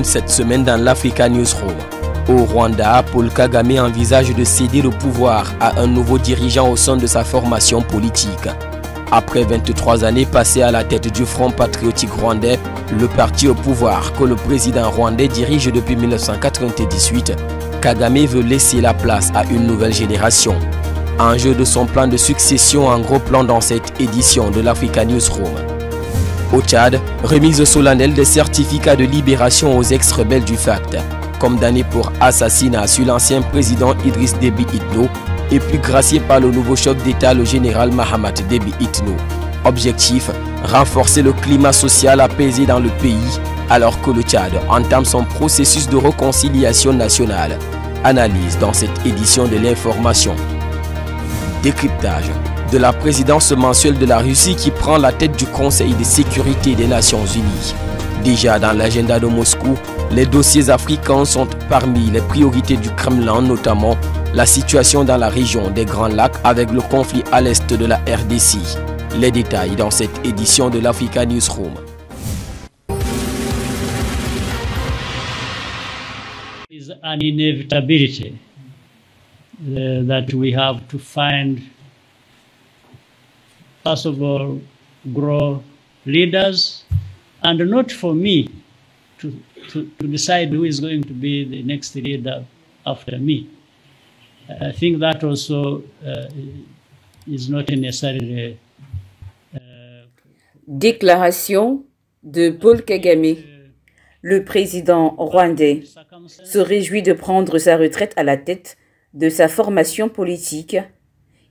une cette semaine dans l'Africa Newsroom. Au Rwanda, Paul Kagame envisage de céder le pouvoir à un nouveau dirigeant au sein de sa formation politique. Après 23 années passées à la tête du Front patriotique rwandais, le parti au pouvoir que le président rwandais dirige depuis 1998, Kagame veut laisser la place à une nouvelle génération. Enjeu de son plan de succession en gros plan dans cette édition de l'Africa Newsroom. Au Tchad, remise solennelle des certificats de libération aux ex-rebelles du FACT, comme damné pour assassinat sur l'ancien président Idriss Déby Itno, et puis gracié par le nouveau chef d'État, le général Mahamat Déby Itno. Objectif, renforcer le climat social apaisé dans le pays, alors que le Tchad entame son processus de réconciliation nationale. Analyse dans cette édition de l'information. Décryptage de la présidence mensuelle de la Russie qui prend la tête du Conseil de sécurité des Nations Unies. Déjà dans l'agenda de Moscou, les dossiers africains sont parmi les priorités du Kremlin, notamment la situation dans la région des Grands Lacs avec le conflit à l'est de la RDC. Les détails dans cette édition de l'Africa Newsroom. Is an inevitability that we have to find, first of all, grow leaders, and not for me to decide who is going to be the next leader after me. I think that also is not necessarily. Déclaration de Paul Kagame. Le président rwandais se réjouit de prendre sa retraite à la tête de sa formation politique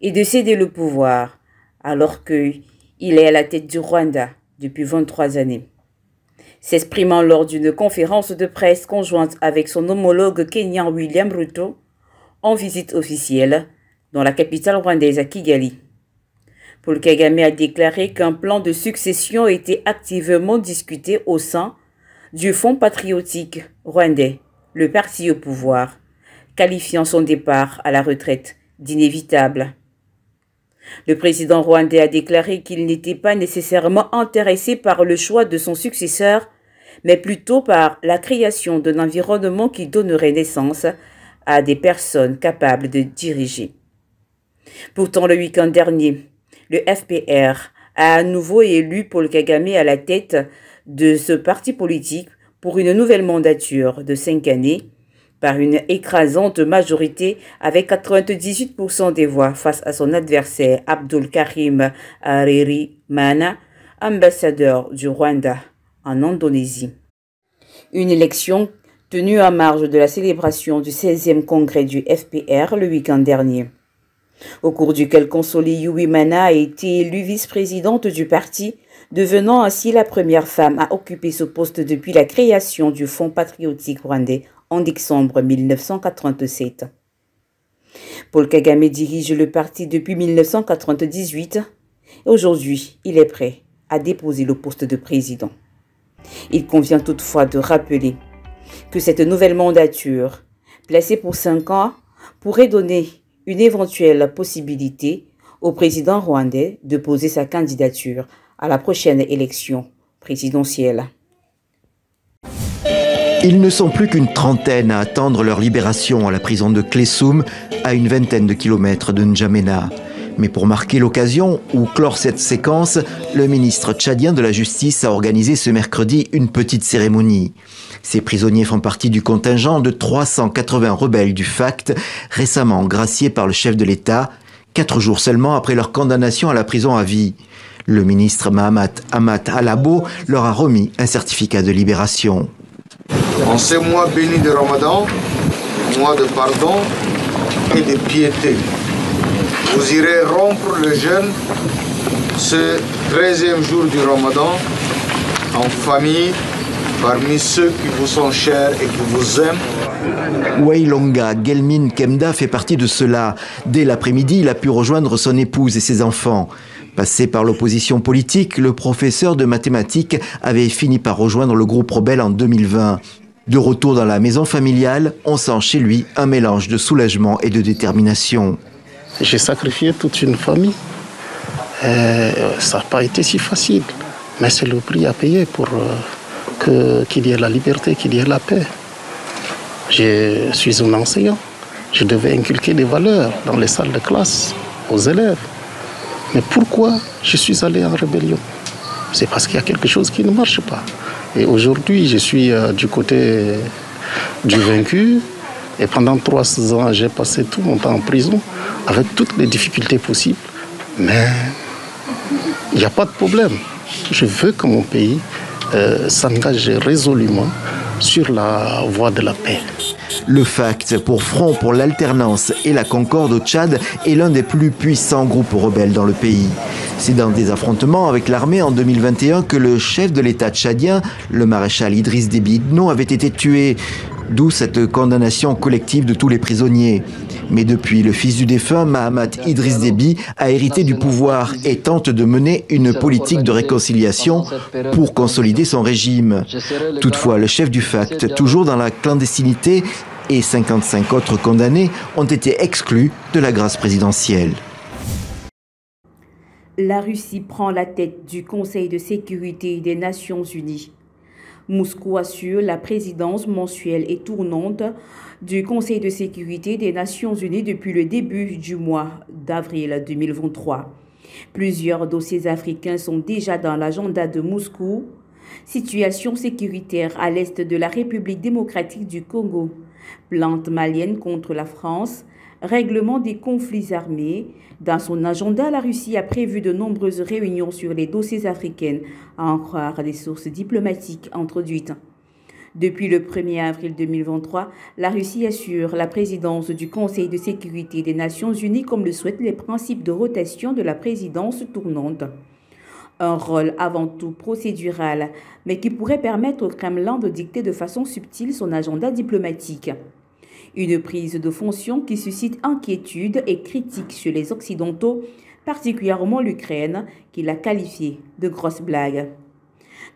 et de céder le pouvoir alors qu'il est à la tête du Rwanda depuis 23 années. S'exprimant lors d'une conférence de presse conjointe avec son homologue kenyan William Ruto en visite officielle dans la capitale rwandaise à Kigali. Paul Kagame a déclaré qu'un plan de succession était activement discuté au sein du Front patriotique rwandais, le parti au pouvoir, qualifiant son départ à la retraite d'inévitable. Le président rwandais a déclaré qu'il n'était pas nécessairement intéressé par le choix de son successeur, mais plutôt par la création d'un environnement qui donnerait naissance à des personnes capables de diriger. Pourtant, le week-end dernier, le FPR a à nouveau élu Paul Kagame à la tête de ce parti politique pour une nouvelle mandature de 5 années, par une écrasante majorité avec 98% des voix face à son adversaire Abdul Karim Harerimana, ambassadeur du Rwanda en Indonésie. Une élection tenue en marge de la célébration du 16e congrès du FPR le week-end dernier, au cours duquel Consoli Yuwimana a été élue vice-présidente du parti, devenant ainsi la première femme à occuper ce poste depuis la création du Front patriotique rwandais en décembre 1987. Paul Kagame dirige le parti depuis 1998 et aujourd'hui, il est prêt à déposer le poste de président. Il convient toutefois de rappeler que cette nouvelle mandature, placée pour 5 ans, pourrait donner une éventuelle possibilité au président rwandais de poser sa candidature à la prochaine élection présidentielle. Ils ne sont plus qu'une trentaine à attendre leur libération à la prison de Klessoum, à une vingtaine de kilomètres de N'Djamena. Mais pour marquer l'occasion ou clore cette séquence, le ministre tchadien de la Justice a organisé ce mercredi une petite cérémonie. Ces prisonniers font partie du contingent de 380 rebelles du FACT, récemment graciés par le chef de l'État, 4 jours seulement après leur condamnation à la prison à vie. Le ministre Mahamat Amat Alabo leur a remis un certificat de libération. En ce mois béni de Ramadan, mois de pardon et de piété, vous irez rompre le jeûne ce 13e jour du Ramadan en famille, parmi ceux qui vous sont chers et qui vous aiment. Wailonga Gelmin Kemda fait partie de cela. Dès l'après-midi, il a pu rejoindre son épouse et ses enfants. Passé par l'opposition politique, le professeur de mathématiques avait fini par rejoindre le groupe rebelle en 2020. De retour dans la maison familiale, on sent chez lui un mélange de soulagement et de détermination. J'ai sacrifié toute une famille. Ça n'a pas été si facile, mais c'est le prix à payer pour qu'il y ait la liberté, qu'il y ait la paix. Je suis un enseignant. Je devais inculquer des valeurs dans les salles de classe aux élèves. Mais pourquoi je suis allé en rébellion? C'est parce qu'il y a quelque chose qui ne marche pas. Et aujourd'hui, je suis du côté du vaincu. Et pendant 3 ans, j'ai passé tout mon temps en prison avec toutes les difficultés possibles. Mais il n'y a pas de problème. Je veux que mon pays s'engage résolument sur la voie de la paix. Le FACT, pour Front pour l'alternance et la concorde au Tchad, est l'un des plus puissants groupes rebelles dans le pays. C'est dans des affrontements avec l'armée en 2021 que le chef de l'État tchadien, le maréchal Idriss Déby Itno, avait été tué. D'où cette condamnation collective de tous les prisonniers. Mais depuis, le fils du défunt, Mahamat Idriss Déby, a hérité du pouvoir et tente de mener une politique de réconciliation pour consolider son régime. Toutefois, le chef du FACT, toujours dans la clandestinité, et 55 autres condamnés ont été exclus de la grâce présidentielle. La Russie prend la tête du Conseil de sécurité des Nations Unies. Moscou assure la présidence mensuelle et tournante du Conseil de sécurité des Nations Unies depuis le début du mois d'avril 2023. Plusieurs dossiers africains sont déjà dans l'agenda de Moscou. Situation sécuritaire à l'est de la République démocratique du Congo. Plainte malienne contre la France. Règlement des conflits armés. Dans son agenda, la Russie a prévu de nombreuses réunions sur les dossiers africains, à en croire les sources diplomatiques introduites. Depuis le 1er avril 2023, la Russie assure la présidence du Conseil de sécurité des Nations Unies comme le souhaitent les principes de rotation de la présidence tournante. Un rôle avant tout procédural, mais qui pourrait permettre au Kremlin de dicter de façon subtile son agenda diplomatique. Une prise de fonction qui suscite inquiétude et critique chez les Occidentaux, particulièrement l'Ukraine, qui l'a qualifiée de grosse blague.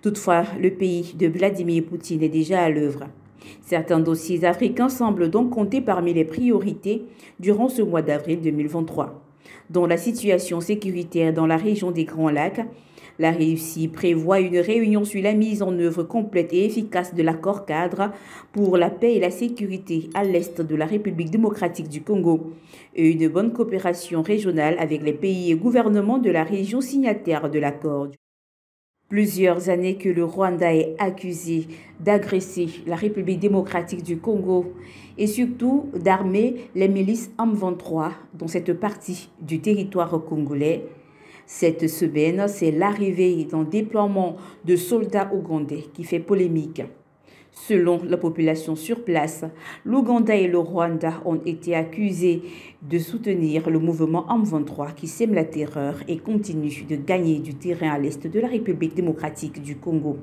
Toutefois, le pays de Vladimir Poutine est déjà à l'œuvre. Certains dossiers africains semblent donc compter parmi les priorités durant ce mois d'avril 2023. Dont la situation sécuritaire dans la région des Grands Lacs, la Russie prévoit une réunion sur la mise en œuvre complète et efficace de l'accord cadre pour la paix et la sécurité à l'est de la République démocratique du Congo et une bonne coopération régionale avec les pays et gouvernements de la région signataire de l'accord. Plusieurs années que le Rwanda est accusé d'agresser la République démocratique du Congo et surtout d'armer les milices M23 dans cette partie du territoire congolais. Cette semaine, c'est l'arrivée d'un déploiement de soldats ougandais qui fait polémique. Selon la population sur place, l'Ouganda et le Rwanda ont été accusés de soutenir le mouvement M23 qui sème la terreur et continue de gagner du terrain à l'est de la République démocratique du Congo.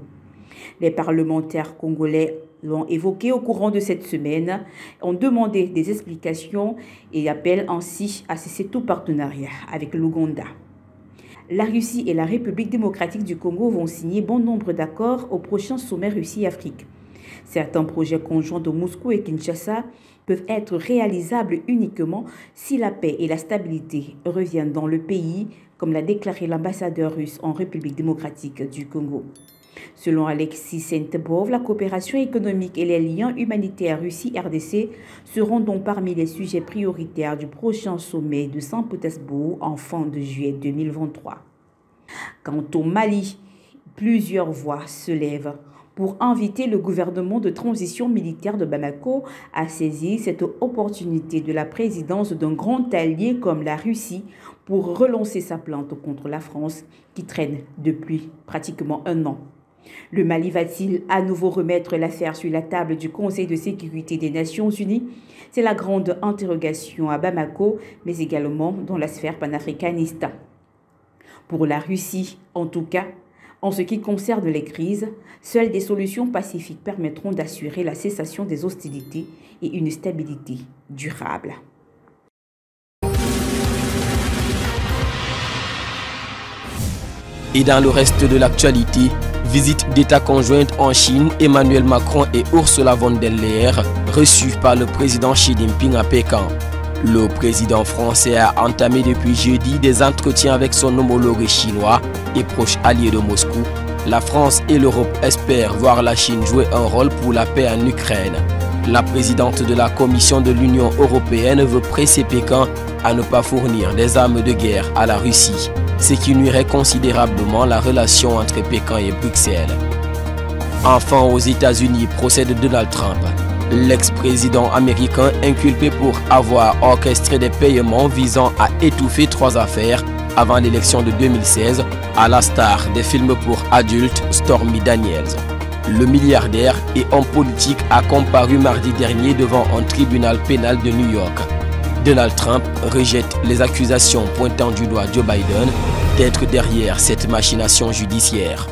Les parlementaires congolais l'ont évoqué au courant de cette semaine, ont demandé des explications et appellent ainsi à cesser tout partenariat avec l'Ouganda. La Russie et la République démocratique du Congo vont signer bon nombre d'accords au prochain sommet Russie-Afrique. Certains projets conjoints de Moscou et Kinshasa peuvent être réalisables uniquement si la paix et la stabilité reviennent dans le pays, comme l'a déclaré l'ambassadeur russe en République démocratique du Congo. Selon Alexis Sentebov, la coopération économique et les liens humanitaires Russie-RDC seront donc parmi les sujets prioritaires du prochain sommet de Saint-Pétersbourg en fin de juillet 2023. Quant au Mali, plusieurs voix se lèvent pour inviter le gouvernement de transition militaire de Bamako à saisir cette opportunité de la présidence d'un grand allié comme la Russie pour relancer sa plainte contre la France qui traîne depuis pratiquement un an. Le Mali va-t-il à nouveau remettre l'affaire sur la table du Conseil de sécurité des Nations Unies? C'est la grande interrogation à Bamako, mais également dans la sphère panafricaniste. Pour la Russie, en tout cas, en ce qui concerne les crises, seules des solutions pacifiques permettront d'assurer la cessation des hostilités et une stabilité durable. Et dans le reste de l'actualité, visite d'État conjointe en Chine, Emmanuel Macron et Ursula von der Leyen reçus par le président Xi Jinping à Pékin. Le président français a entamé depuis jeudi des entretiens avec son homologue chinois et proche allié de Moscou La France et l'Europe espèrent voir la Chine jouer un rôle pour la paix en Ukraine. La présidente de la Commission de l'Union européenne veut presser Pékin à ne pas fournir des armes de guerre à la Russie, ce qui nuirait considérablement la relation entre Pékin et Bruxelles. Enfin, aux États-Unis, procès de Donald Trump. L'ex-président américain inculpé pour avoir orchestré des paiements visant à étouffer 3 affaires avant l'élection de 2016, à la star des films pour adultes Stormy Daniels. Le milliardaire et homme politique a comparu mardi dernier devant un tribunal pénal de New York. Donald Trump rejette les accusations pointant du doigt Joe Biden d'être derrière cette machination judiciaire.